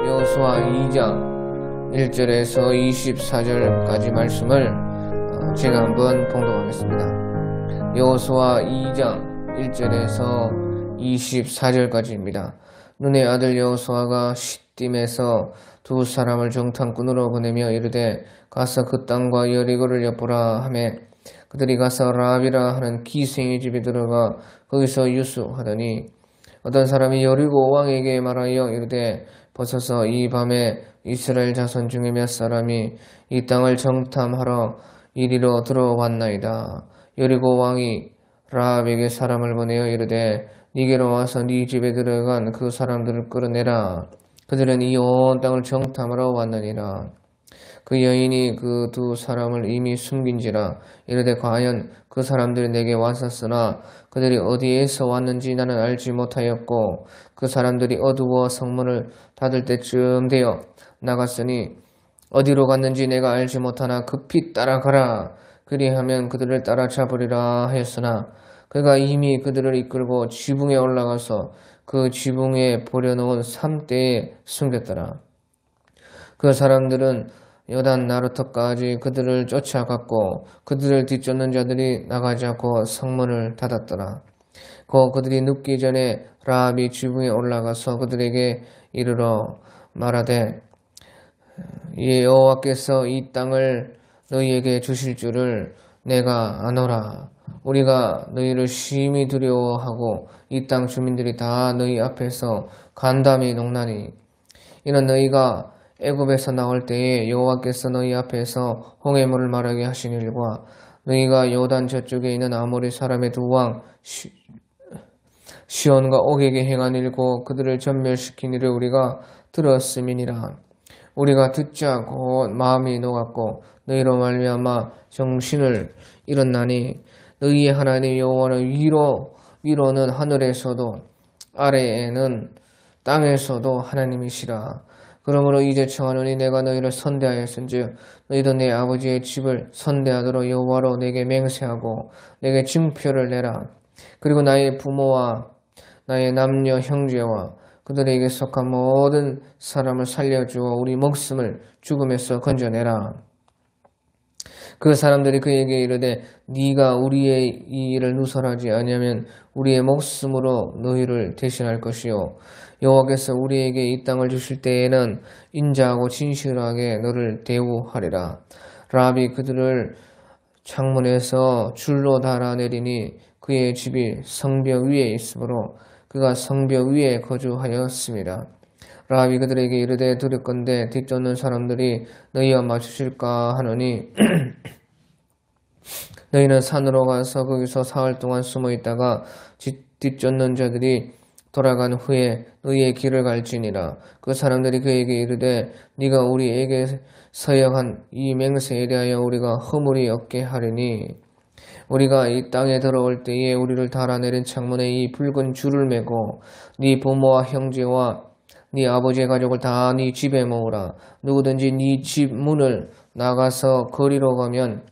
여호수아 2장 1절에서 24절까지 말씀을 제가 한번 봉독하겠습니다. 여호수아 2장 1절에서 24절까지입니다. 눈의 아들 여호수아가 시딤에서 두 사람을 정탐꾼으로 보내며 이르되 가서 그 땅과 여리고를 엿보라 하매 그들이 가서 라합이라 하는 기생의 집에 들어가 거기서 유수하더니 어떤 사람이 여리고 왕에게 말하여 이르되 벗어서 이 밤에 이스라엘 자손 중에 몇 사람이 이 땅을 정탐하러 이리로 들어왔나이다. 여리고 왕이 라합에게 사람을 보내어 이르되 니게로 와서 네 집에 들어간 그 사람들을 끌어내라. 그들은 이 온 땅을 정탐하러 왔느니라. 그 여인이 그 두 사람을 이미 숨긴지라. 이르되 과연 그 사람들이 내게 왔었으나 그들이 어디에서 왔는지 나는 알지 못하였고 그 사람들이 어두워 성문을 닫을 때쯤 되어 나갔으니 어디로 갔는지 내가 알지 못하나 급히 따라가라. 그리하면 그들을 따라잡으리라 하였으나 그가 이미 그들을 이끌고 지붕에 올라가서 그 지붕에 버려놓은 삼대에 숨겼더라. 그 사람들은 요단 나루터까지 그들을 쫓아갔고 그들을 뒤쫓는 자들이 나가지 않고 성문을 닫았더라. 그들이 눕기 전에 라합이 지붕에 올라가서 그들에게 이르러 말하되 여호와께서 이 땅을 너희에게 주실 줄을 내가 아노라. 우리가 너희를 심히 두려워하고 이 땅 주민들이 다 너희 앞에서 간담이 녹나니 이는 너희가 애굽에서 나올 때에 여호와께서 너희 앞에서 홍해물을 마르게 하신 일과 너희가 요단 저쪽에 있는 아모리 사람의 두 왕 시온과 옥에게 행한 일고 그들을 전멸시킨 일을 우리가 들었음이니라. 우리가 듣자 곧 마음이 녹았고 너희로 말미암아 정신을 잃었나니 너희의 하나님 여호와는 위로는 하늘에서도 아래에는 땅에서도 하나님이시라. 그러므로 이제 청하노니 내가 너희를 선대하였은즉 너희도 내 아버지의 집을 선대하도록 여호와로 내게 맹세하고 내게 징표를 내라. 그리고 나의 부모와 나의 남녀 형제와 그들에게 속한 모든 사람을 살려주어 우리 목숨을 죽음에서 건져내라. 그 사람들이 그에게 이르되 네가 우리의 이 일을 누설하지 아니하면 우리의 목숨으로 너희를 대신할 것이요 여호와께서 우리에게 이 땅을 주실 때에는 인자하고 진실하게 너를 대우하리라. 라합이 그들을 창문에서 줄로 달아내리니 그의 집이 성벽 위에 있으므로 그가 성벽 위에 거주하였습니다. 라합이 그들에게 이르되 두렵건대 뒤쫓는 사람들이 너희와 맞추실까 하노니 너희는 산으로 가서 거기서 사흘 동안 숨어 있다가 뒤쫓는 자들이 돌아간 후에 너희의 길을 갈지니라. 그 사람들이 그에게 이르되 네가 우리에게 서약한 이 맹세에 대하여 우리가 허물이 없게 하리니 우리가 이 땅에 들어올 때에 우리를 달아내린 창문에 이 붉은 줄을 매고 네 부모와 형제와 네 아버지의 가족을 다 네 집에 모으라. 누구든지 네 집 문을 나가서 거리로 가면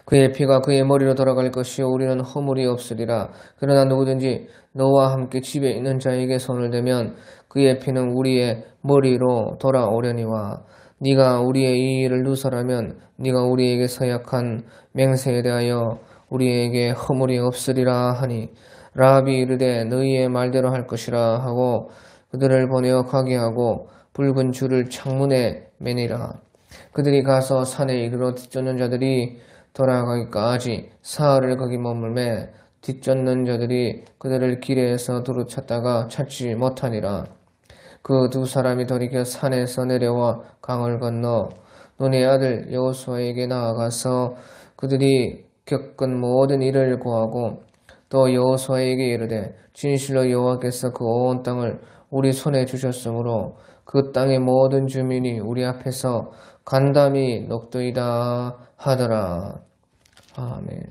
그의 피가 그의 머리로 돌아갈 것이요 우리는 허물이 없으리라. 그러나 누구든지 너와 함께 집에 있는 자에게 손을 대면 그의 피는 우리의 머리로 돌아오려니와 네가 우리의 이 일을 누설하면 네가 우리에게 서약한 맹세에 대하여 우리에게 허물이 없으리라 하니 라합이 이르되 너희의 말대로 할 것이라 하고 그들을 보내어 가게 하고 붉은 줄을 창문에 매니라. 그들이 가서 산에 이르러 뒤쫓는 자들이 돌아가기까지 사흘을 거기 머물매 뒤쫓는 자들이 그들을 길에서 두루 찾다가 찾지 못하니라. 그 두 사람이 돌이켜 산에서 내려와 강을 건너 눈의 아들 여호수아에게 나아가서 그들이 겪은 모든 일을 고하고 또 여호수아에게 이르되 진실로 여호와께서 그 온 땅을 우리 손에 주셨으므로 그 땅의 모든 주민이 우리 앞에서 간담이 녹도이다 하더라. 아멘.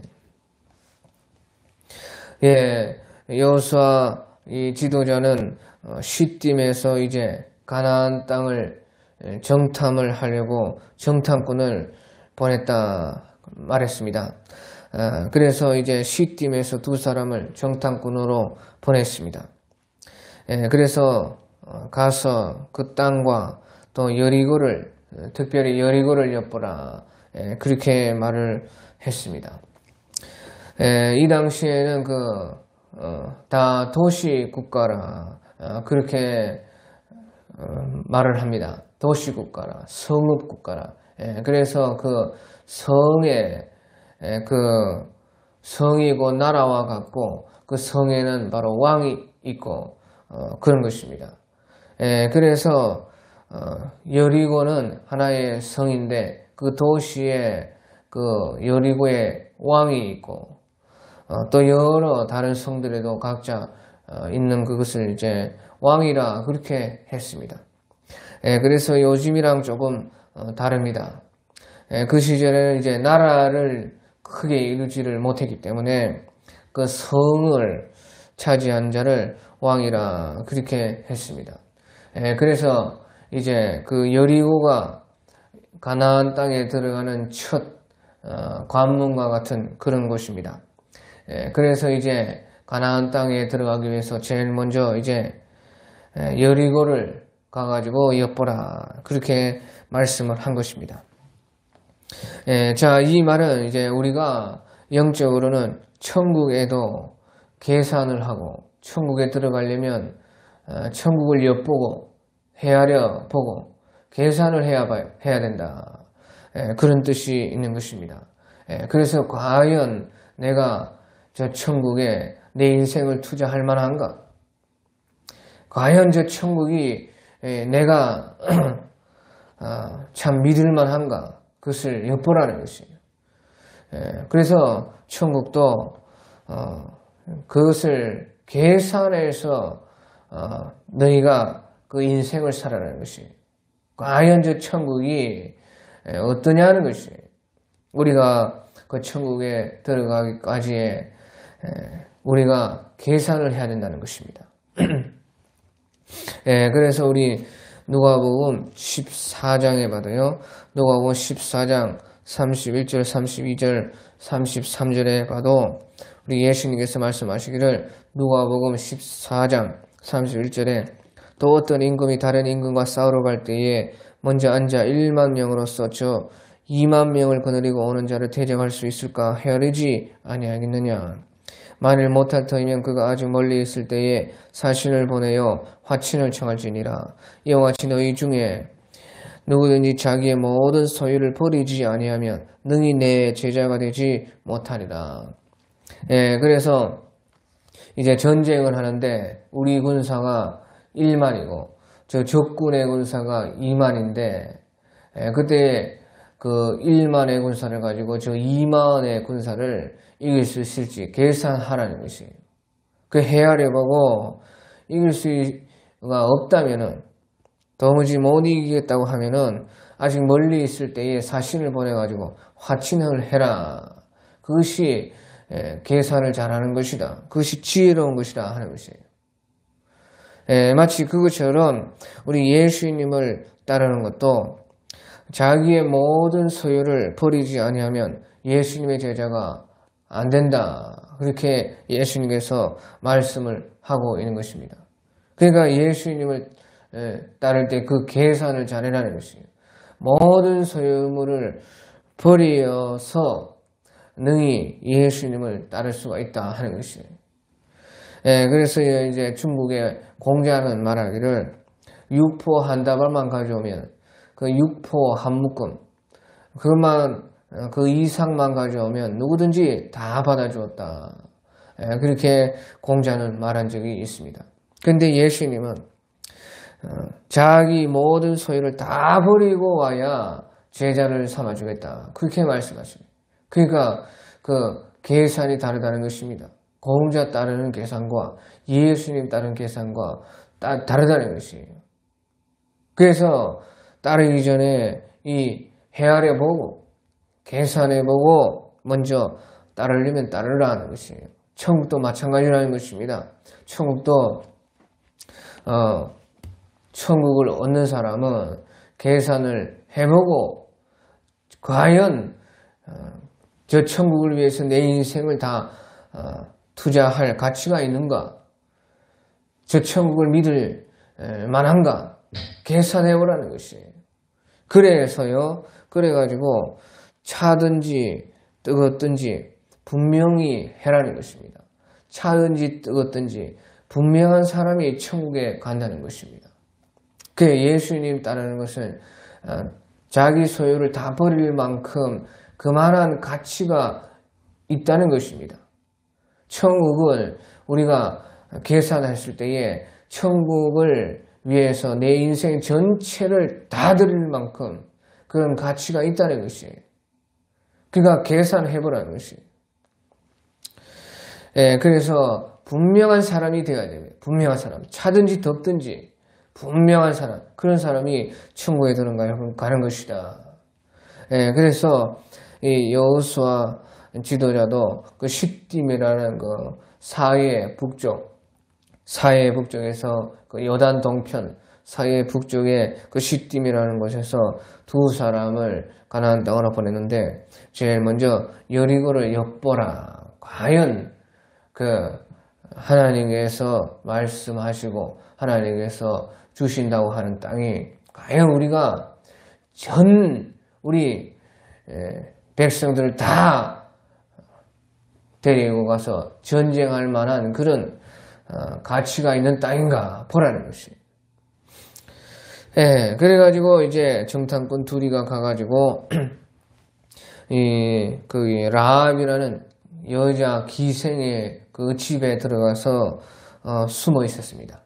여호수아 이 지도자는 시딤에서 이제 가나안 땅을 정탐을 하려고 정탐꾼을 보냈다 말했습니다. 그래서 이제 시딤에서 두 사람을 정탐꾼으로 보냈습니다. 그래서 가서 그 땅과 또 여리고를 특별히 여리고를 엿보라 그렇게 말을 했습니다. 이 당시에는 다 도시 국가라 그렇게 말을 합니다. 도시 국가라 성읍 국가라. 그래서 그 성에 성이고 나라와 같고 그 성에는 바로 왕이 있고 그런 것입니다. 그래서 여리고는 하나의 성인데 그 도시에 그 여리고에 왕이 있고 또 여러 다른 성들에도 각자 있는 그것을 이제 왕이라 그렇게 했습니다. 그래서 요즘이랑 조금 다릅니다. 그 시절에는 이제 나라를 크게 이루지를 못했기 때문에 그 성을 차지한 자를 왕이라 그렇게 했습니다. 그래서 이제 그 여리고가 가나안 땅에 들어가는 첫 관문과 같은 그런 곳입니다. 그래서 이제 가나안 땅에 들어가기 위해서 제일 먼저 이제 여리고를 가가지고 엿보라 그렇게 말씀을 한 것입니다. 자, 이 말은 이제 우리가 영적으로는 천국에도 계산을 하고 천국에 들어가려면 천국을 엿보고 헤아려 보고 계산을 해야 된다. 그런 뜻이 있는 것입니다. 그래서 과연 내가 저 천국에 내 인생을 투자할 만한가? 과연 저 천국이 내가 참 믿을 만한가? 그것을 엿보라는 것이에요. 그래서 천국도 그것을 계산해서 너희가 그 인생을 살아라는 것이 과연 저 천국이 어떠냐는 것이 우리가 그 천국에 들어가기까지에 우리가 계산을 해야 된다는 것입니다. 그래서 우리 누가복음 14장에 봐도요. 누가복음 14장 31절, 32절, 33절에 봐도 우리 예수님께서 말씀하시기를 누가복음 14장 31절에 또 어떤 임금이 다른 임금과 싸우러 갈 때에 먼저 앉아 1만 명으로서 저 2만 명을 거느리고 오는 자를 대적할 수 있을까 헤아리지 아니하겠느냐. 만일 못할 터이면 그가 아직 멀리 있을 때에 사신을 보내어 화친을 청할지니라. 이와 같이 너희 중에 누구든지 자기의 모든 소유를 버리지 아니하면 능히 내 제자가 되지 못하리라. 그래서 이제 전쟁을 하는데 우리 군사가 1만이고 저 적군의 군사가 2만인데 그때 그 1만의 군사를 가지고 저 2만의 군사를 이길 수 있을지 계산하라는 것이에요. 그 헤아려보고 이길 수가 없다면은 도무지 못 이기겠다고 하면은 아직 멀리 있을 때에 사신을 보내가지고 화친을 해라. 그것이 계산을 잘하는 것이다. 그것이 지혜로운 것이다 하는 것이에요. 마치 그것처럼 우리 예수님을 따르는 것도 자기의 모든 소유를 버리지 아니하면 예수님의 제자가 안 된다. 그렇게 예수님께서 말씀을 하고 있는 것입니다. 그러니까 예수님을 따를 때 그 계산을 잘해라는 것이에요. 모든 소유물을 버려서 능히 예수님을 따를 수가 있다 하는 것이에요. 그래서 이제 중국의 공자는 말하기를 육포 한 다발만 가져오면 그 육포 한 묶음 그 이상만 가져오면 누구든지 다 받아주었다. 그렇게 공자는 말한 적이 있습니다. 그런데 예수님은 자기 모든 소유를 다 버리고 와야 제자를 삼아주겠다. 그렇게 말씀하십니다. 그러니까 그 계산이 다르다는 것입니다. 공자 따르는 계산과 예수님 따르는 계산과 다르다는 것이에요. 그래서 따르기 전에 이 헤아려보고 계산해보고 먼저 따르려면 따르라는 것이에요. 천국도 마찬가지라는 것입니다. 천국도 천국을 얻는 사람은 계산을 해보고 과연 저 천국을 위해서 내 인생을 다 투자할 가치가 있는가? 저 천국을 믿을 만한가? 계산해보라는 것이에요. 그래가지고 차든지 뜨겁든지 분명히 해라는 것입니다. 차든지 뜨겁든지 분명한 사람이 천국에 간다는 것입니다. 예수님 따르는 것은 자기 소유를 다 버릴 만큼 그만한 가치가 있다는 것입니다. 천국을 우리가 계산했을 때에 천국을 위해서 내 인생 전체를 다 드릴 만큼 그런 가치가 있다는 것이에요. 그러니까 계산해보라는 것이에요. 그래서 분명한 사람이 되어야 됩니다. 분명한 사람. 차든지 덥든지 분명한 사람. 그런 사람이 천국에 가는 것이다. 그래서 이 여호수아 지도자도 그 시딤이라는 그 사해 북쪽에서 그 요단 동편 사해 북쪽에 그 시딤이라는 곳에서 두 사람을 가나안 땅으로 보냈는데 제일 먼저 여리고를 엿보라. 과연 그 하나님께서 말씀하시고 하나님께서 주신다고 하는 땅이 과연 우리가 우리 백성들을 다 데리고 가서 전쟁할 만한 그런 가치가 있는 땅인가 보라는 것이. 그래가지고 이제 정탐꾼 둘이가 가가지고 그 라합이라는 여자 기생의 그 집에 들어가서 숨어 있었습니다.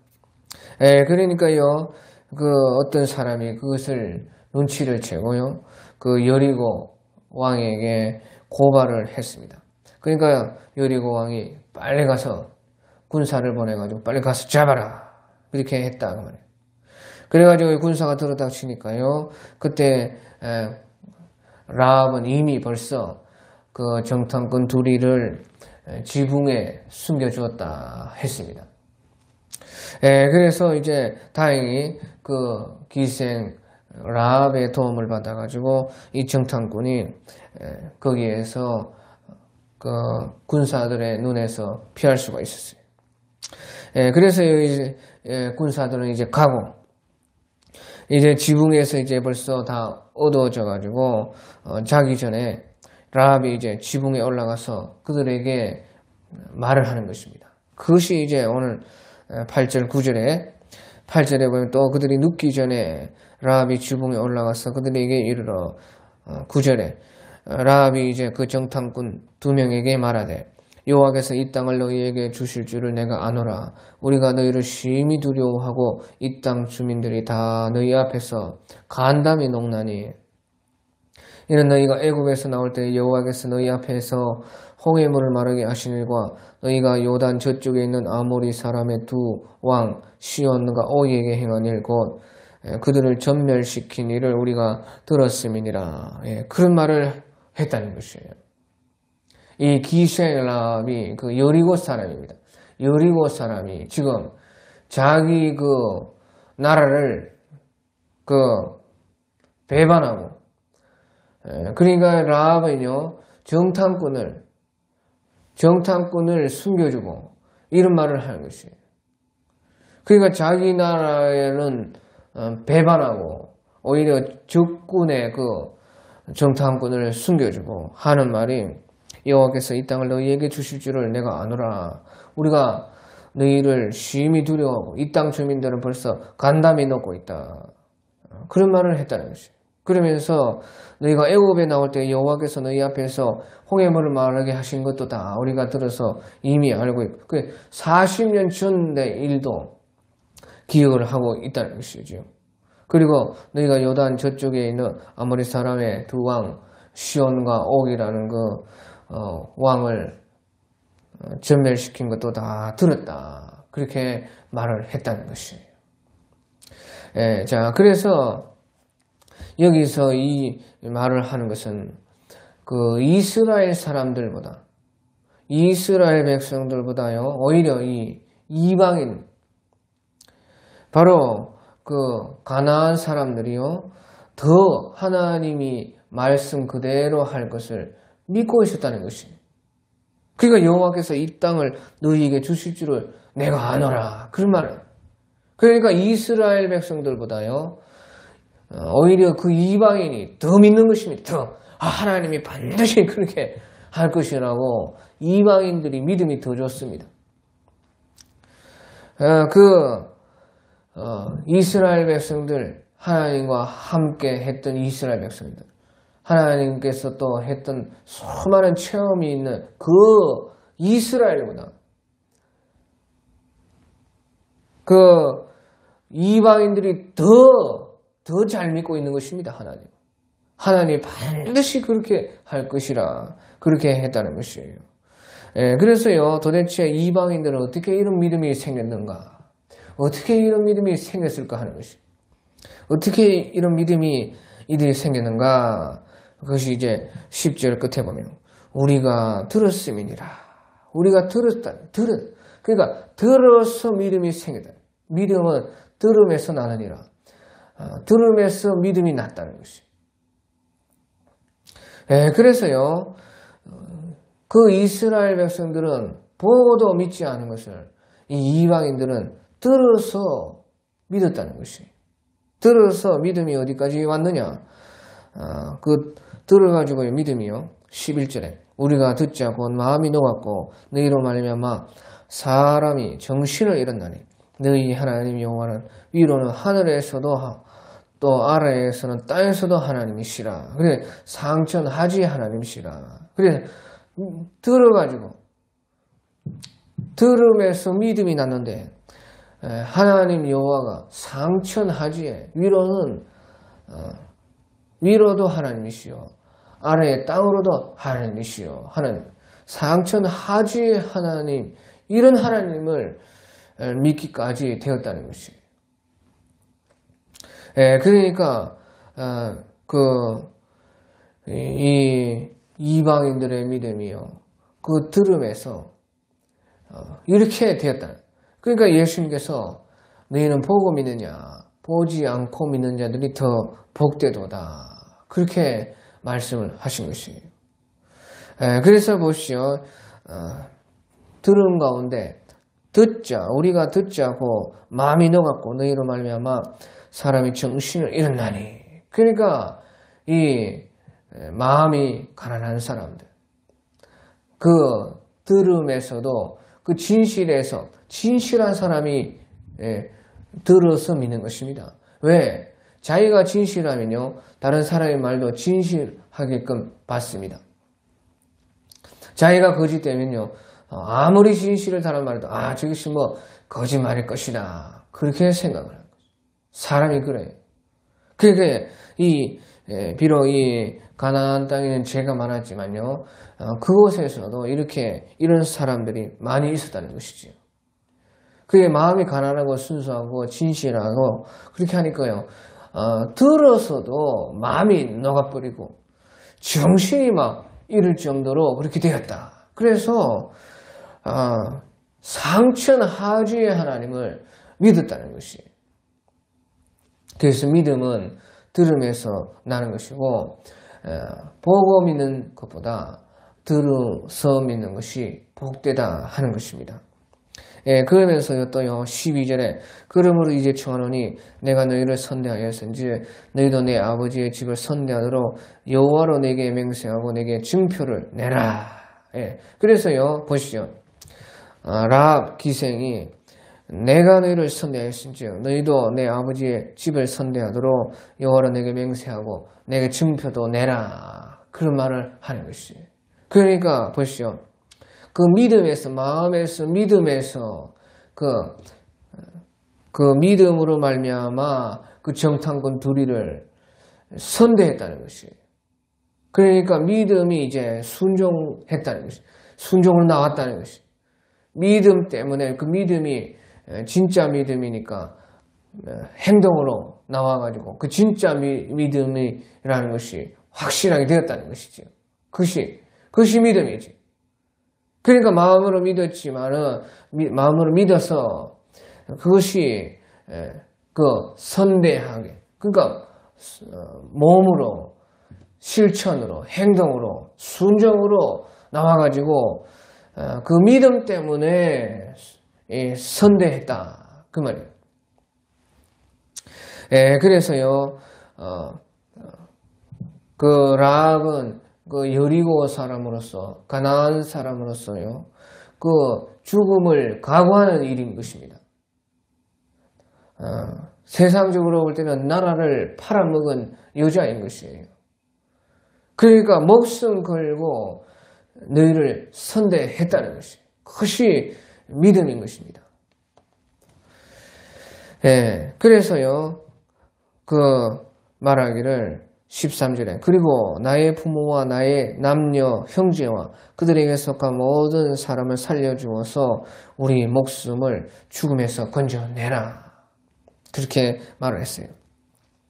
그러니까요, 그 어떤 사람이 그것을 눈치를 채고요, 그 여리고 왕에게 고발을 했습니다. 그러니까 여리고 왕이 빨리 가서 군사를 보내가지고 빨리 가서 잡아라 이렇게 했다 그 말이에요. 그래가지고 군사가 들어닥치니까요, 그때 라합은 이미 벌써 그 정탐꾼 둘이를 지붕에 숨겨주었다 했습니다. 그래서 이제 다행히 그 기생 라합의 도움을 받아가지고 이 정탐꾼이 거기에서 그 군사들의 눈에서 피할 수가 있었어요. 그래서 이제 군사들은 이제 가고 이제 지붕에서 이제 벌써 다 어두워져가지고 자기 전에 라합이 이제 지붕에 올라가서 그들에게 말을 하는 것입니다. 그것이 이제 오늘 8절 9절에 보면 또 그들이 눕기 전에 라합이 지붕에 올라가서 그들에게 이르러 9절에 라합이 이제 그 정탐꾼 두 명에게 말하되 여호와께서 이 땅을 너희에게 주실 줄을 내가 아노라. 우리가 너희를 심히 두려워하고 이 땅 주민들이 다 너희 앞에서 간담이 녹나니 이는 너희가 애굽에서 나올 때 여호와께서 너희 앞에서 홍해물을 마르게 하신 일과 너희가 요단 저쪽에 있는 아모리 사람의 두 왕 시온과 오기에게 행한 일 곧 그들을 전멸시킨 일을 우리가 들었음이니라. 그런 말을 했다는 것이에요. 이 기생 라합이 그 여리고 사람입니다. 여리고 사람이 지금 자기 그 나라를 그 배반하고, 그러니까 라합은요 정탐꾼을 숨겨주고 이런 말을 하는 것이에요. 그러니까 자기 나라에는 배반하고 오히려 적군의 그 정탐꾼을 숨겨주고 하는 말이 여호와께서 이 땅을 너희에게 주실 줄을 내가 아노라. 우리가 너희를 심히 두려워하고 이 땅 주민들은 벌써 간담이 녹고 있다. 그런 말을 했다는 것이에요. 그러면서 너희가 애굽에 나올 때 여호와께서 너희 앞에서 홍해물을 마르게 하신 것도 다 우리가 들어서 이미 알고 있고 40년 전의 일도 기억을 하고 있다는 것이죠. 그리고 너희가 요단 저쪽에 있는 아모리 사람의 두 왕 시온과 옥이라는 그 왕을 전멸시킨 것도 다 들었다. 그렇게 말을 했다는 것이에요. 자, 그래서 여기서 이 말을 하는 것은 그 이스라엘 사람들보다 이스라엘 백성들보다요, 오히려 이 이방인, 바로 그 가나안 사람들이요, 더 하나님이 말씀 그대로 할 것을 믿고 있었다는 것입니다. 그러니까 여호와께서 이 땅을 너희에게 주실 줄을 내가 아노라. 그런 말을. 그러니까 이스라엘 백성들보다요, 오히려 그 이방인이 더 믿는 것입니다. 더. 하나님이 반드시 그렇게 할 것이라고 이방인들이 믿음이 더 좋습니다. 이스라엘 백성들, 하나님과 함께 했던 이스라엘 백성들, 하나님께서 또 했던 수많은 체험이 있는 그 이스라엘보다 그 이방인들이 더 잘 믿고 있는 것입니다. 하나님이 반드시 그렇게 할 것이라 그렇게 했다는 것이에요. 그래서요, 도대체 이방인들은 어떻게 이런 믿음이 생겼는가? 어떻게 이런 믿음이 생겼을까 하는 것이. 어떻게 이런 믿음이 이들이 생겼는가? 그것이 이제 10절 끝에 보면 우리가 들었음이니라. 우리가 그러니까 들어서 믿음이 생겼다. 믿음은 들음에서 나느니라. 들음에서 믿음이 났다는 것이. 그래서요, 그 이스라엘 백성들은 보고도 믿지 않은 것을 이 이방인들은 들어서 믿었다는 것이. 들어서 믿음이 어디까지 왔느냐? 들어가지고의 믿음이요. 11절에 우리가 듣자 곧 마음이 녹았고 너희로 말미암아 사람이 정신을 잃었나니 너희 하나님 여호와는 위로는 하늘에서도 또 아래에서는 땅에서도 하나님이시라. 그래 상천하지 하나님이시라. 그래 들어가지고 들음에서 믿음이 났는데 하나님 여호와가 상천하지에 위로도 하나님이시요 아래의 땅으로도 하나님이시요 하나님 상천하지의 하나님 이런 하나님을 믿기까지 되었다는 것이에요. 그러니까 이 이방인들의 믿음이요 그 들음에서 이렇게 되었다. 그러니까 예수님께서 너희는 보고 믿느냐 보지 않고 믿는 자들이 더 복되도다 그렇게 말씀을 하신 것이에요. 그래서 보시오 들음 가운데 우리가 듣자고 마음이 녹았고 너희로 말미암아 사람이 정신을 잃었나니. 그러니까 이 마음이 가난한 사람들 그 들음에서도 그 진실한 사람이 들어서 믿는 것입니다. 왜? 자기가 진실하면요 다른 사람의 말도 진실하게끔 받습니다. 자기가 거짓되면요 아무리 진실을 다른 말도 저것이 뭐 거짓말일 것이다 그렇게 생각을 합니다. 사람이 그래요. 그러니까 비록 이 가나안 땅에는 죄가 많았지만요 그곳에서도 이런 사람들이 많이 있었다는 것이죠. 그게 마음이 가난하고 순수하고 진실하고 그렇게 하니까요 들어서도 마음이 녹아버리고 정신이 막 잃을 정도로 그렇게 되었다. 그래서 상천하지의 하나님을 믿었다는 것이에요. 그래서 믿음은 들음에서 나는 것이고 보고 믿는 것보다 들어서 믿는 것이 복되다 하는 것입니다. 그러면서요 또요 12절에 그러므로 이제 청하노니 내가 너희를 선대하였은지 너희도 내 아버지의 집을 선대하도록 여호와로 내게 맹세하고 내게 증표를 내라. 그래서요 보시죠. 라합 기생이 내가 너희를 선대하였은즉 너희도 내 아버지의 집을 선대하도록 여호와로 내게 맹세하고 내게 증표도 내라. 그런 말을 하는 것이에요. 그러니까 보시죠. 그 믿음에서 마음에서 믿음에서 그 믿음으로 말미암아 그 정탐꾼 둘이를 선대했다는 것이에요. 그러니까 믿음이 이제 순종했다는 것이에요. 순종으로 나왔다는 것이에요. 믿음 때문에 그 믿음이 진짜 믿음이니까 행동으로 나와가지고 그 진짜 믿음이라는 것이 확실하게 되었다는 것이죠. 그것이 믿음이지. 그러니까 마음으로 믿었지만은 마음으로 믿어서 그것이 그 선대하게 그러니까 몸으로 실천으로 행동으로 순종으로 나와가지고 그 믿음 때문에 선대했다 그 말이에요. 그래서요 그 라합은 그 여리고 사람으로서 가나안 사람으로서요 그 죽음을 각오하는 일인 것입니다. 세상적으로 볼 때는 나라를 팔아먹은 여자인 것이에요. 그러니까 목숨 걸고 너희를 선대했다는 것이 그것이 믿음인 것입니다. 그래서요 그 말하기를 13절에 그리고 나의 부모와 나의 남녀 형제와 그들에게 속한 모든 사람을 살려주어서 우리 목숨을 죽음에서 건져내라 그렇게 말을 했어요.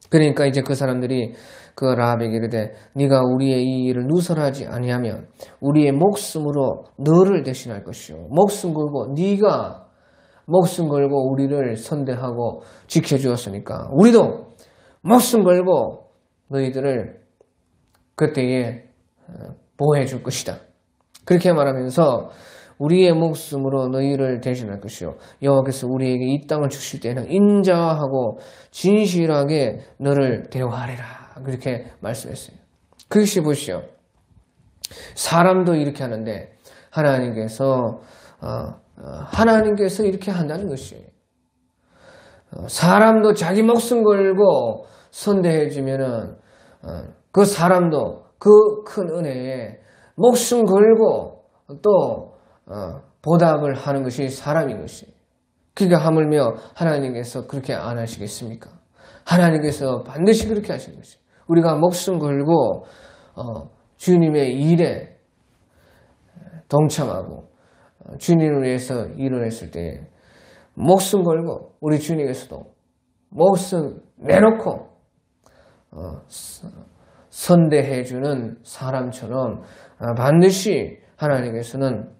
그러니까 이제 그 사람들이 그 라합에게 이르되 네가 우리의 이 일을 누설하지 아니하면 우리의 목숨으로 너를 대신할 것이요 목숨 걸고 네가 목숨 걸고 우리를 선대하고 지켜주었으니까 우리도 목숨 걸고 너희들을 그때에 보호해 줄 것이다. 그렇게 말하면서 우리의 목숨으로 너희를 대신할 것이요 여호와께서 우리에게 이 땅을 주실 때는 인자하고 진실하게 너를 대우하리라. 그렇게 말씀했어요. 그것이 보시오. 사람도 이렇게 하는데 하나님께서 이렇게 한다는 것이에요. 사람도 자기 목숨 걸고 선대해주면은 그 사람도 그 큰 은혜에 목숨 걸고 또 보답을 하는 것이 사람인 것이에요. 그러니까 하물며 하나님께서 그렇게 안 하시겠습니까? 하나님께서 반드시 그렇게 하시는 것이에요. 우리가 목숨 걸고 주님의 일에 동참하고 주님을 위해서 일을 했을 때 목숨 걸고 우리 주님께서도 목숨 내놓고 선대해주는 사람처럼 반드시 하나님께서는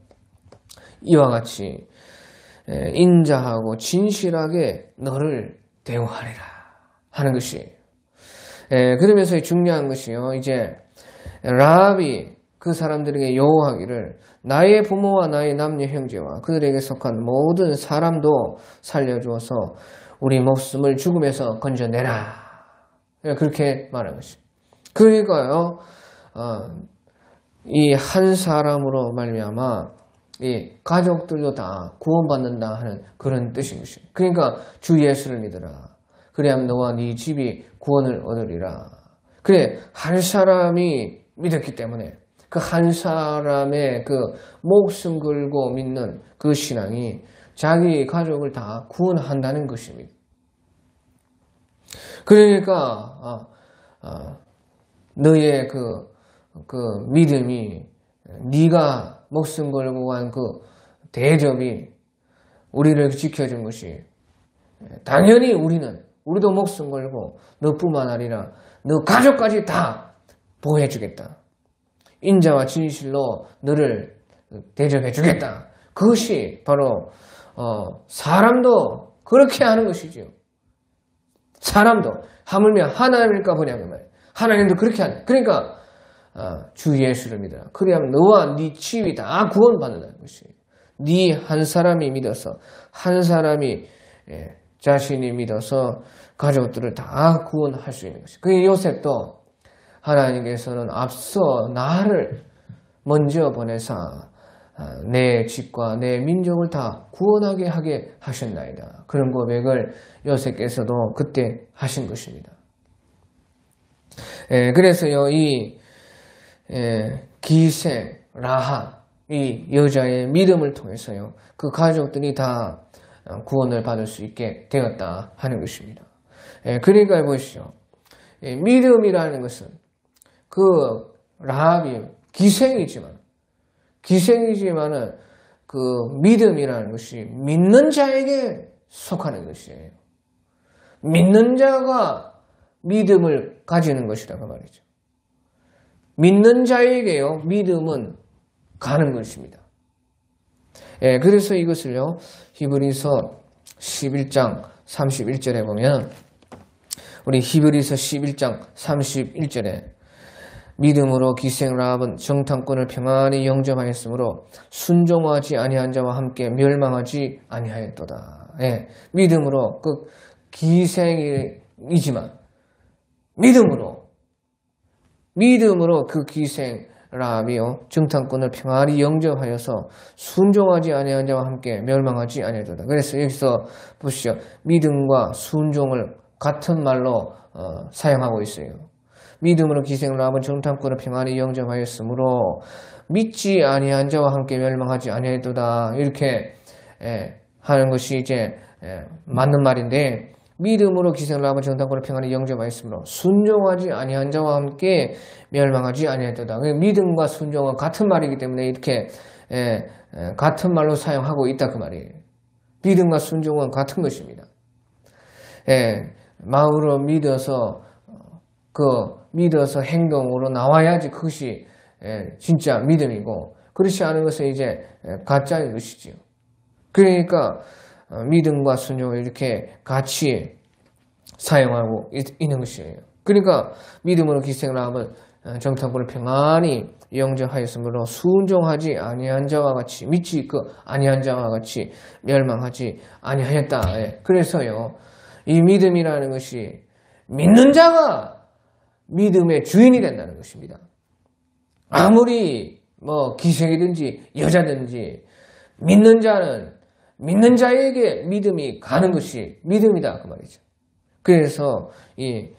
이와 같이 인자하고 진실하게 너를 대우하리라 하는 것이에요. 그러면서 중요한 것이요. 이제 라합이 그 사람들에게 요구하기를 나의 부모와 나의 남녀 형제와 그들에게 속한 모든 사람도 살려주어서 우리 목숨을 죽음에서 건져내라. 그렇게 말한 것이에요. 그러니까요. 이 한 사람으로 말미암아 이 가족들도 다 구원받는다 하는 그런 뜻인 것이에요. 그러니까 주 예수를 믿어라. 그래야면 너와 네 집이 구원을 얻으리라. 그래 한 사람이 믿었기 때문에 그 한 사람의 그 목숨 걸고 믿는 그 신앙이 자기 가족을 다 구원한다는 것입니다. 그러니까 너의 그 믿음이 네가 목숨 걸고 한 그 대접이 우리를 지켜준 것이 당연히 우리도 목숨 걸고 너뿐만 아니라 너 가족까지 다 보호해 주겠다. 인자와 진실로 너를 대접해 주겠다. 그것이 바로 사람도 그렇게 하는 것이죠. 사람도 하물며 하나님일까 보냐면 말이에요. 하나님도 그렇게 하네. 그러니까 주 예수를 믿어라. 그래야면 너와 네 집이 다 구원받는다는 것이에요. 네 한 사람이 믿어서 한 사람이 자신이 믿어서 가족들을 다 구원할 수 있는 것이에요. 그 요셉도 하나님께서는 앞서 나를 먼저 보내사 내 집과 내 민족을 다 구원하게 하게 하셨나이다. 그런 고백을 요셉께서도 그때 하신 것입니다. 그래서요, 이 기생 라합 이 여자의 믿음을 통해서요, 그 가족들이 다 구원을 받을 수 있게 되었다 하는 것입니다. 그러니까 보시죠. 믿음이라는 것은 그 라합이 기생이지만은 그 믿음이라는 것이 믿는 자에게 속하는 것이에요. 믿는 자가 믿음을 가지는 것이라고 말이죠. 믿는 자에게요, 믿음은 가는 것입니다. 예, 그래서 이것을요, 히브리서 11장 31절에 보면, 우리 히브리서 11장 31절에 믿음으로 기생 라합은 정탐꾼을 평안히 영접하였으므로 순종하지 아니한 자와 함께 멸망하지 아니하였도다. 예, 믿음으로 그 기생이지만 믿음으로 그 기생 라합이요 정탐꾼을 평안히 영접하여서 순종하지 아니한 자와 함께 멸망하지 아니하였도다. 그래서 여기서 보시죠. 믿음과 순종을 같은 말로 사용하고 있어요. 믿음으로 기생 라합은 정탐꾼을 평안히 영접하였으므로 믿지 아니한 자와 함께 멸망하지 아니하였도다. 이렇게 하는 것이 이제 맞는 말인데, 믿음으로 기생 라합은 정탐꾼을 평안히 영접하였으므로 순종하지 아니한 자와 함께 멸망하지 아니하였도다. 믿음과 순종은 같은 말이기 때문에 이렇게 같은 말로 사용하고 있다 그 말이에요. 믿음과 순종은 같은 것입니다. 마음으로 믿어서 믿어서 행동으로 나와야지 그것이 진짜 믿음이고, 그렇지 않은 것은 이제 가짜인 것이지요. 그러니까 믿음과 순종을 이렇게 같이 사용하고 있는 것이에요. 그러니까 믿음으로 기생 라합은 정탐꾼을 평안히 영접하였으므로 순종하지 아니한 자와 같이 믿지 아니한 자와 같이 멸망하지 아니하였다. 그래서요, 이 믿음이라는 것이 믿는 자가 믿음의 주인이 된다는 것입니다. 아무리 기생이든지 여자든지 믿는 자는 믿는 자에게 믿음이 가는 것이 믿음이다 그 말이죠. 그래서 이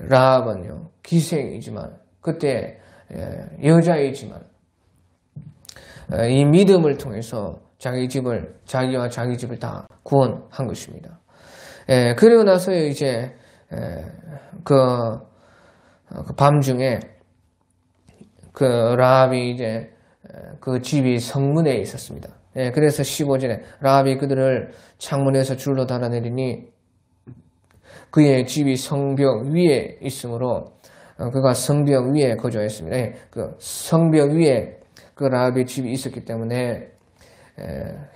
라합은요 기생이지만 그때 여자이지만 이 믿음을 통해서 자기와 자기 집을 다 구원한 것입니다. 그리고 나서 이제 그 밤중에 그 라합이 이제 그 집이 성문에 있었습니다. 그래서 15절에 라합이 그들을 창문에서 줄로 달아내리니 그의 집이 성벽 위에 있으므로 그가 성벽 위에 거주하였습니다. 그 성벽 위에 그 라합의 집이 있었기 때문에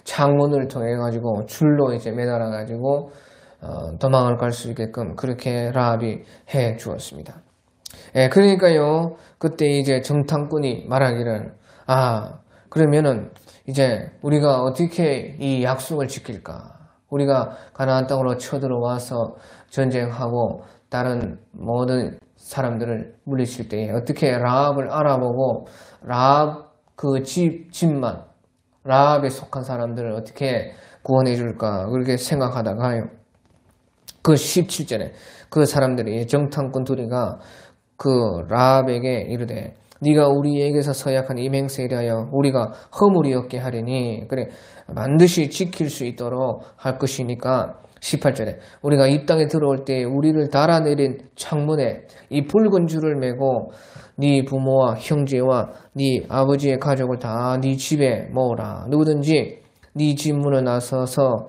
창문을 통해 가지고 줄로 이제 매달아 가지고 도망을 갈 수 있게끔 그렇게 라합이 해 주었습니다. 그러니까요 그때 이제 정탐꾼이 말하기를 그러면은 이제 우리가 어떻게 이 약속을 지킬까? 우리가 가나안 땅으로 쳐들어와서 전쟁하고 다른 모든 사람들을 물리칠 때에 어떻게 라합을 알아보고 라합 그 집만 라합에 속한 사람들을 어떻게 구원해 줄까? 그렇게 생각하다가요. 그 17절에 그 사람들이 정탐꾼 둘이가 그 라합에게 이르되 네가 우리에게서 서약한 이 맹세에 대하여 우리가 허물이 없게 하리니 그래 반드시 지킬 수 있도록 할 것이니까 18절에 우리가 이 땅에 들어올 때 우리를 달아내린 창문에 이 붉은 줄을 매고 네 부모와 형제와 네 아버지의 가족을 다 네 집에 모으라. 누구든지 네 집 문을 나서서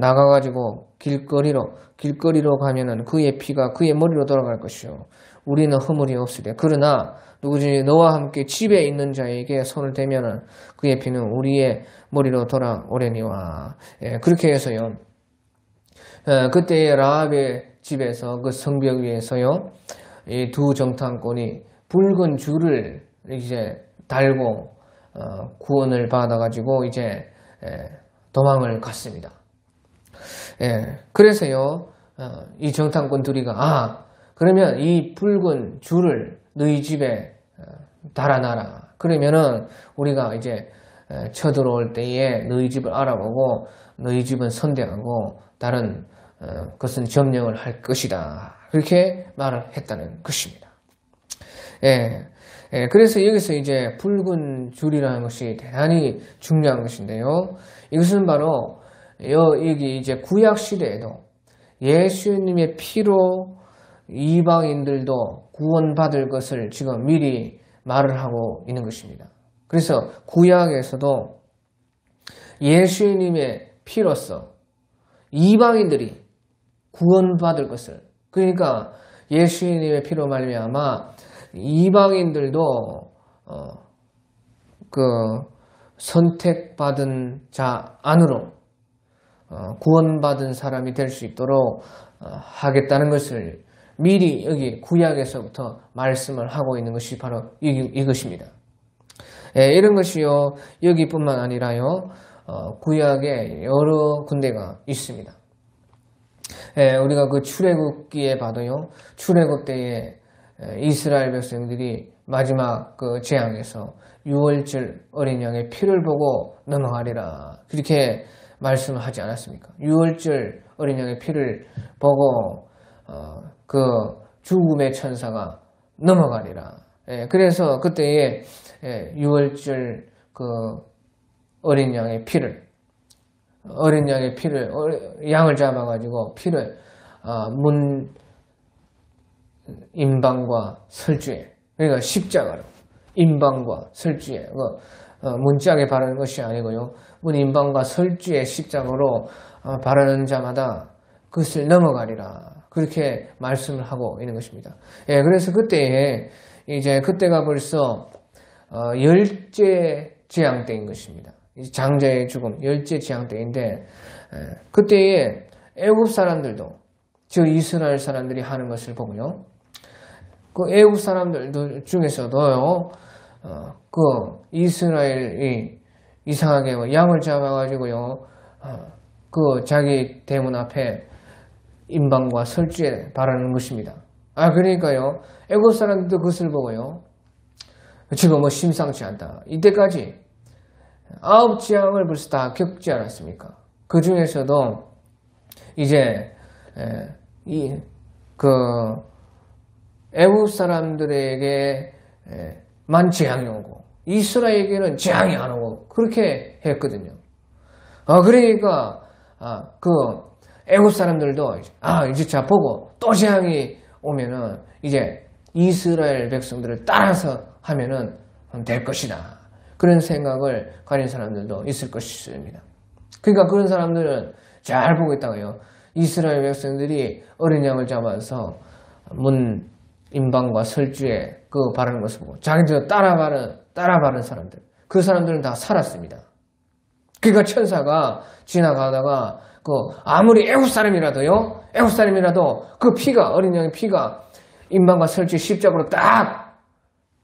나가가지고 길거리로 가면은 그의 피가 그의 머리로 돌아갈 것이요 우리는 허물이 없으되 그러나 누구든지 너와 함께 집에 있는 자에게 손을 대면은 그의 피는 우리의 머리로 돌아오려니와. 그렇게 해서요. 그때 라합의 집에서 그 성벽 위에서요. 이 두 정탐꾼이 붉은 줄을 이제 달고 구원을 받아가지고 이제 도망을 갔습니다. 그래서요. 이 정탐꾼 둘이가 그러면 이 붉은 줄을 너희 집에 달아놔라. 그러면은 우리가 이제 쳐들어올 때에 너희 집을 알아보고 너희 집은 선대하고 다른 것은 점령을 할 것이다. 그렇게 말을 했다는 것입니다. 그래서 여기서 이제 붉은 줄이라는 것이 대단히 중요한 것인데요. 이것은 바로 여기 이제 구약 시대에도 예수님의 피로 이방인들도 구원받을 것을 지금 미리 말을 하고 있는 것입니다. 그래서 구약에서도 예수님의 피로서 이방인들이 구원받을 것을, 그러니까 예수님의 피로 말미암아 이방인들도 선택받은 자 안으로 구원받은 사람이 될 수 있도록 하겠다는 것을 미리 여기 구약에서부터 말씀을 하고 있는 것이 바로 이것입니다. 이런 것이요, 여기뿐만 아니라요, 구약에 여러 군데가 있습니다. 우리가 그 출애굽기에 봐도요, 출애굽 때에 이스라엘 백성들이 마지막 그 재앙에서 유월절 어린 양의 피를 보고 넘어가리라, 그렇게 말씀을 하지 않았습니까? 유월절 어린 양의 피를 보고 그 죽음의 천사가 넘어가리라. 그래서 그때에 유월절 그 어린 양의 피를 양을 잡아가지고 피를 문 임방과 설주에, 그러니까 십자가로 임방과 설주에, 문짝에 바르는 것이 아니고요, 문 임방과 설주에 십자가로 바르는 자마다 그것을 넘어가리라, 그렇게 말씀을 하고 있는 것입니다. 그래서 그때가 벌써 열째 재앙 때인 것입니다. 장자의 죽음, 열째 재앙 때인데, 그때에 애굽 사람들도, 즉 이스라엘 사람들이 하는 것을 보고요, 그 애굽 사람들 중에서도요, 그 이스라엘이 이상하게 양을 잡아가지고요, 그 자기 대문 앞에 임방과 설주에 바르는 것입니다. 그러니까요, 애굽 사람들도 그것을 보고요, 지금 심상치 않다. 이때까지 9재앙을 벌써 다 겪지 않았습니까? 그 중에서도 이제 애굽 사람들에게만 재앙이 오고 이스라엘에게는 재앙이 안 오고 그렇게 했거든요. 그러니까 그 애굽 사람들도 이제 자 보고 또 재앙이 오면은 이제 이스라엘 백성들을 따라서 하면은 될 것이다, 그런 생각을 가진 사람들도 있을 것입니다. 그러니까 그런 사람들은 잘 보고 있다고요, 이스라엘 백성들이 어린 양을 잡아서 문 임방과 설주에 그 바르는 것을 보고 자기들 따라 바른 사람들, 그 사람들은 다 살았습니다. 그러니까 천사가 지나가다가 아무리 애굽 사람이라도 그 피가, 어린 양의 피가 임방과 설주에 십자가로 딱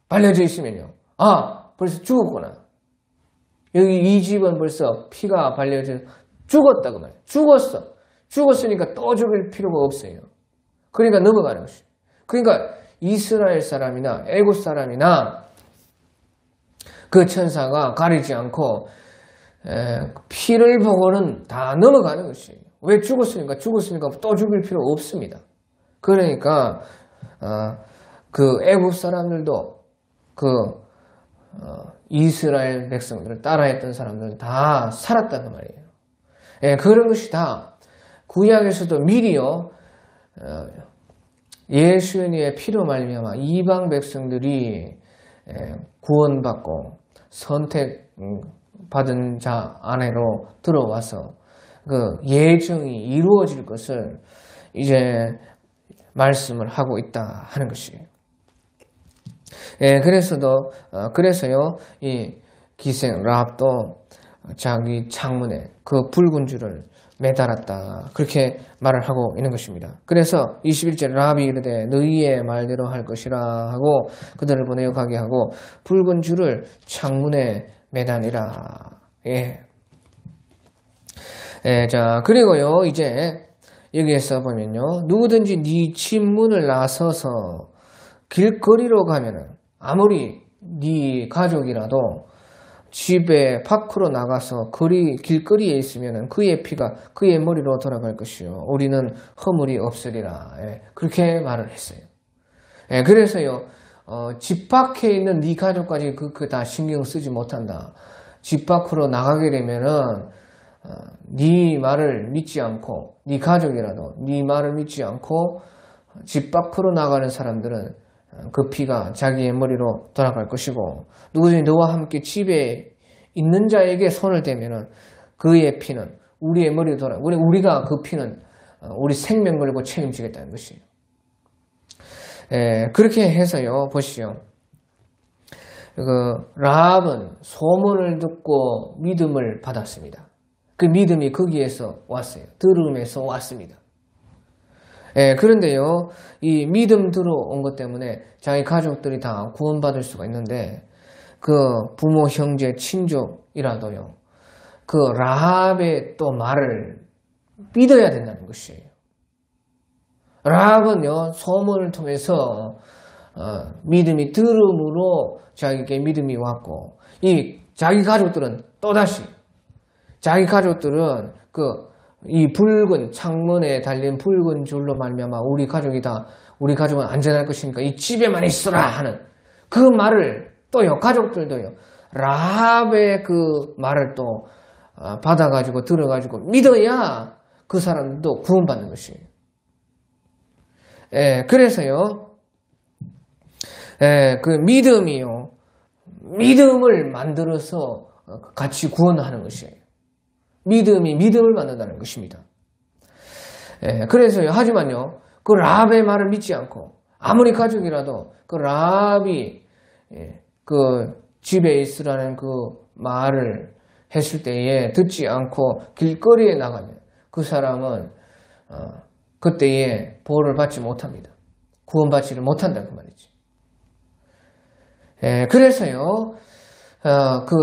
발려져 있으면요, 벌써 죽었구나, 여기 이 집은 벌써 피가 발려져 죽었다고 말이에요. 죽었으니까 또 죽일 필요가 없어요. 그러니까 넘어가는 것이에요. 그러니까 이스라엘 사람이나 애굽 사람이나 그 천사가 가리지 않고 피를 보고는 다 넘어가는 것이에요. 왜 죽었으니까 또 죽일 필요 없습니다. 그러니까 그 애굽 사람들도 이스라엘 백성들을 따라했던 사람들은 다 살았다는 말이에요. 그런 것이 다 구약에서도 미리요, 예수의 피로 말미암아 이방 백성들이 구원받고 선택받은 자 안으로 들어와서 그 예정이 이루어질 것을 이제 말씀을 하고 있다 하는 것이에요. 그래서요, 이 기생 라합도 자기 창문에 그 붉은 줄을 매달았다, 그렇게 말을 하고 있는 것입니다. 그래서 21절 라합이 이르되 너희의 말대로 할 것이라 하고 그들을 보내어 가게 하고 붉은 줄을 창문에 매다니라. 자, 그리고요, 이제 여기에서 보면요, 누구든지 네 집문을 나서서 길거리로 가면은, 아무리 네 가족이라도 집에 밖으로 나가서 길거리에 있으면은 그의 피가 그의 머리로 돌아갈 것이요, 우리는 허물이 없으리라. 그렇게 말을 했어요. 그래서요, 집 밖에 있는 네 가족까지 그 다 신경 쓰지 못한다. 집 밖으로 나가게 되면은 네 말을 믿지 않고, 네 가족이라도 네 말을 믿지 않고 집 밖으로 나가는 사람들은 그 피가 자기의 머리로 돌아갈 것이고, 누구든지 너와 함께 집에 있는 자에게 손을 대면은 그의 피는 우리의 머리로 돌아가, 우리가 그 피는 우리 생명 걸고 책임지겠다는 것이에요. 그렇게 해서요, 보시죠. 라합은 소문을 듣고 믿음을 받았습니다. 그 믿음이 거기에서 왔어요. 들음에서 왔습니다. 예, 그런데요, 이 믿음 들어온 것 때문에 자기 가족들이 다 구원받을 수가 있는데, 그 부모, 형제, 친족이라도요, 그 라합의 또 말을 믿어야 된다는 것이에요. 라합은요, 소문을 통해서 믿음이 들음으로 자기에게 믿음이 왔고, 이 자기 가족들은 또다시 자기 가족들은 이 붉은 창문에 달린 붉은 줄로 말미암아 우리 가족은 안전할 것이니까 이 집에만 있어라 하는 그 말을 또요, 가족들도요, 라합의 그 말을 또 받아가지고 들어가지고 믿어야 그 사람도 구원받는 것이에요. 예, 그래서요, 그 믿음이요, 믿음을 만들어서 같이 구원하는 것이에요. 믿음이 믿음을 만든다는 것입니다. 예, 그래서요, 하지만요, 그 라합의 말을 믿지 않고, 아무리 가족이라도 그 라합이 그 집에 있으라는 그 말을 했을 때에 듣지 않고 길거리에 나가면 그 사람은 그때에 보호를 받지 못합니다. 구원받지를 못한다 그 말이지. 예, 그래서요, 그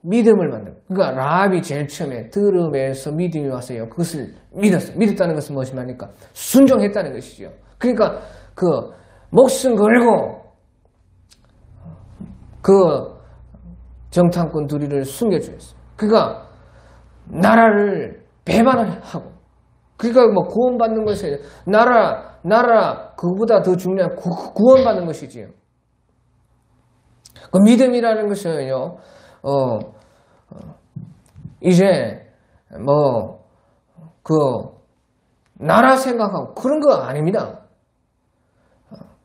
믿음을 만든, 그러니까 라합이 제일 처음에 들음에서 믿음이 왔어요. 그것을 믿었어요. 믿었다는 것은 무엇이 말입니까? 순종했다는 것이죠. 그러니까 그 목숨 걸고 그 정탐꾼 둘이를 숨겨주었어요. 그러니까 나라를 배반을 하고, 그러니까 뭐 구원받는 것이 나라 그보다 더 중요한 구원받는 것이지요. 그 믿음이라는 것은요, 이제 나라 생각하고 그런 거 아닙니다.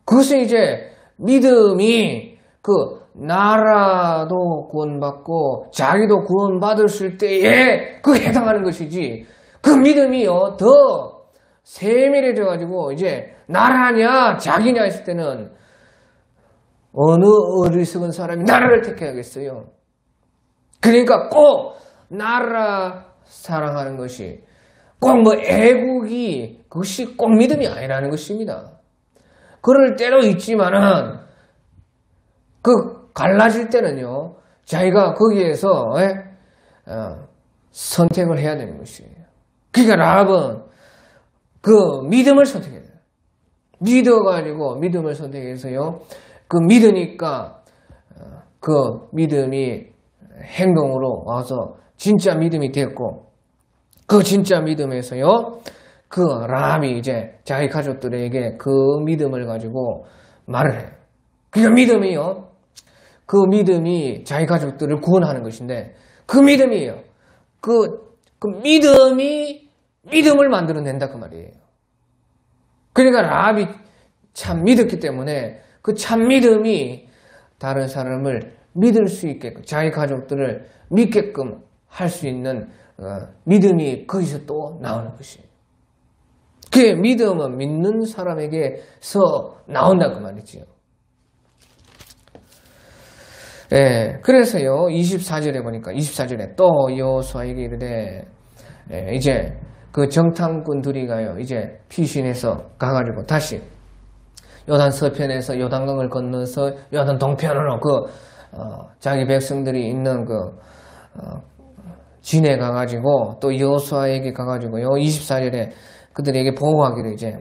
그것은 이제 믿음이 그 나라도 구원받고 자기도 구원받았을 때에 그 해당하는 것이지, 그 믿음이요, 더 세밀해져 가지고 이제 나라냐 자기냐 했을 때는 어느 어리석은 사람이 나라를 택해야겠어요. 그러니까 꼭 나라 사랑하는 것이 꼭 애국이 그것이 꼭 믿음이 아니라는 것입니다. 그럴 때도 있지만은 갈라질 때는요, 자기가 거기에서 선택을 해야 되는 것이에요. 그러니까 라합은 그 믿음을 선택해야 돼요. 믿어가지고 믿음을 선택해서요, 그 믿으니까 그 믿음이 행동으로 와서 진짜 믿음이 됐고, 그 진짜 믿음에서요, 그 라합이 이제 자기 가족들에게 그 믿음을 가지고 말을 해요. 그러니까 믿음이요, 그 믿음이 자기 가족들을 구원하는 것인데, 그 믿음이에요. 그 믿음이 믿음을 만들어낸다 그 말이에요. 그러니까 라합이 참 믿었기 때문에 그 참 믿음이 다른 사람을 믿을 수 있게끔, 자기 가족들을 믿게끔 할 수 있는 믿음이 거기서 또 나오는 것이에요. 그 믿음은 믿는 사람에게서 나온다 그 말이지요. 예, 그래서요, 24절에 보니까, 24절에 또 여호수아에게 이르되, 이제 그 정탐꾼 둘이가요, 이제 피신해서 가가지고 다시 요단 서편에서 요단강을 건너서 요단 동편으로 자기 백성들이 있는 진에 가가지고 또 여호수아에게 가가지고요, 24절에 그들에게 보고하기를 이제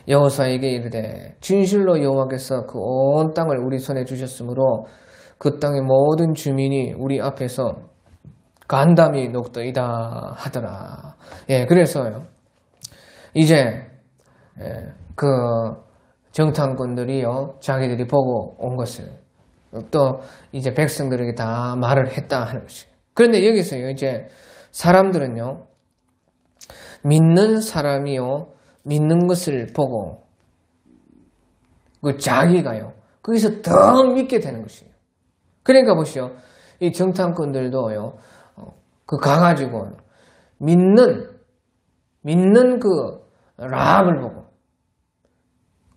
여호수아에게 이르되 진실로 여호와께서 그 온 땅을 우리 손에 주셨으므로 그 땅의 모든 주민이 우리 앞에서 간담이 녹더이다 하더라. 예, 그래서요, 이제 그 정탐꾼들이요, 자기들이 보고 온 것을 또 이제 백성들에게 다 말을 했다 하는 것이에요. 그런데 여기서요, 이제 사람들은요, 믿는 사람이요, 믿는 것을 보고 그 자기가요, 거기서 더 믿게 되는 것이에요. 그러니까 보시오, 이 정탐꾼들도요, 가가지고 믿는 그 라합을 보고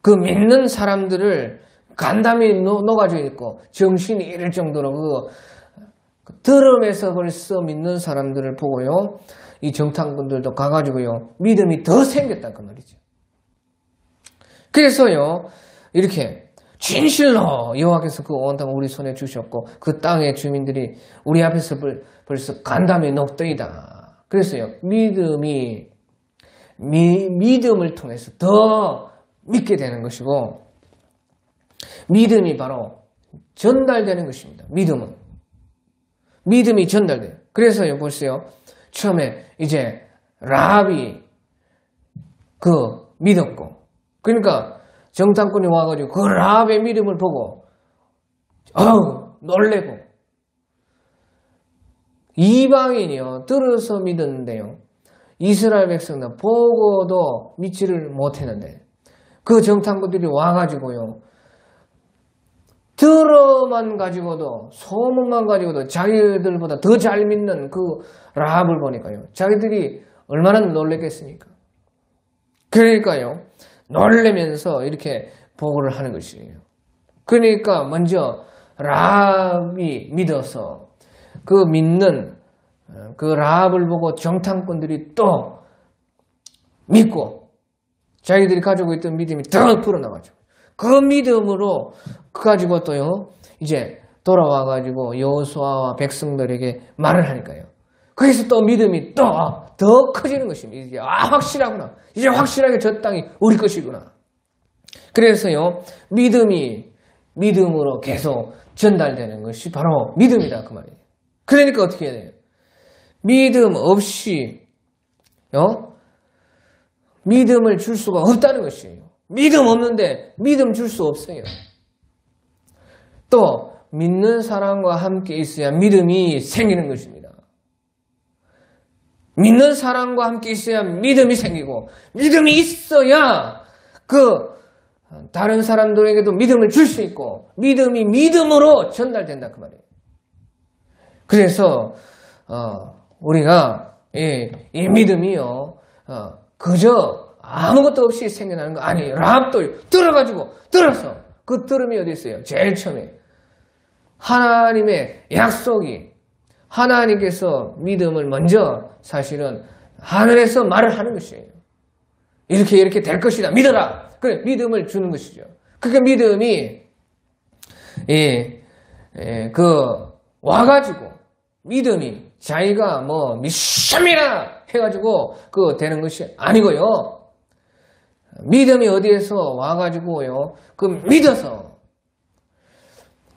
그 믿는 사람들을 간담이 녹아져 있고 정신이 잃을 정도로 그 들음에서 벌써 믿는 사람들을 보고요. 이 정탐꾼들도 가가지고요. 믿음이 더 생겼다 그 말이죠. 그래서요. 이렇게 진실로 여호와께서 그 온 땅을 우리 손에 주셨고 그 땅의 주민들이 우리 앞에서 벌써 간담이 녹더이다. 그래서요. 믿음을 통해서 더 믿게 되는 것이고 믿음이 바로 전달되는 것입니다. 믿음이 전달돼요. 그래서요. 보세요. 처음에 이제 라합이 믿었고 그러니까 정탐꾼이 와가지고 그 라합의 믿음을 보고 놀래고 이방인이요 들어서 믿었는데요 이스라엘 백성은 보고도 믿지를 못했는데 그 정탐꾼들이 와가지고요 들어만 가지고도 소문만 가지고도 자기들보다 더 잘 믿는 그 라합을 보니까요 자기들이 얼마나 놀랬겠습니까? 그러니까요 놀래면서 이렇게 보고를 하는 것이에요. 그러니까 먼저 라합이 믿어서 그 믿는 그 라합을 보고 정탐꾼들이 또 믿고 자기들이 가지고 있던 믿음이 더 불어나가지고 그 믿음으로 가지고 또요 이제 돌아와가지고 여호수아와 백성들에게 말을 하니까요. 그래서 또 믿음이 또 더 커지는 것입니다. 이제 확실하구나. 이제 확실하게 저 땅이 우리 것이구나. 그래서요 믿음으로 계속 전달되는 것이 바로 믿음이다 그 말이에요. 그러니까 어떻게 해야 돼요? 믿음 없이 믿음을 줄 수가 없다는 것이에요. 믿음 없는데 믿음 줄 수 없어요. 또 믿는 사람과 함께 있어야 믿음이 생기는 것입니다. 믿는 사람과 함께 있어야 믿음이 생기고 믿음이 있어야 다른 사람들에게도 믿음을 줄 수 있고 믿음이 믿음으로 전달된다 그 말이에요. 그래서 우리가 이 믿음이요 그저 아무것도 없이 생겨나는 거 아니에요. 라합도 들어서 그 들음이 어디 있어요? 제일 처음에 하나님의 약속이 하나님께서 믿음을 먼저 사실은 하늘에서 말을 하는 것이에요. 이렇게 될 것이다. 믿어라. 그래 믿음을 주는 것이죠. 그게 믿음이 와가지고 믿음이 자기가 믿습니다 해가지고 되는 것이 아니고요. 믿음이 어디에서 와가지고요. 믿어서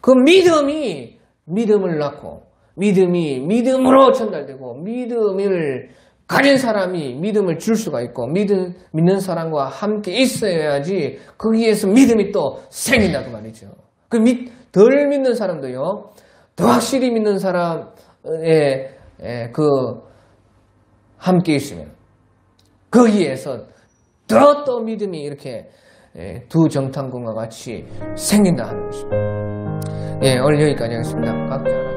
믿음이 믿음을 낳고 믿음이 믿음으로 전달되고 믿음을 가진 사람이 믿음을 줄 수가 있고 믿는 사람과 함께 있어야지 거기에서 믿음이 또 생긴다고 말이죠. 덜 믿는 사람도요. 더 확실히 믿는 사람의 함께 있으면 거기에서 더 또 믿음이 이렇게 두 정탐꾼과 같이 생긴다 하는 것입니다. 오늘 여기까지 하겠습니다. 각자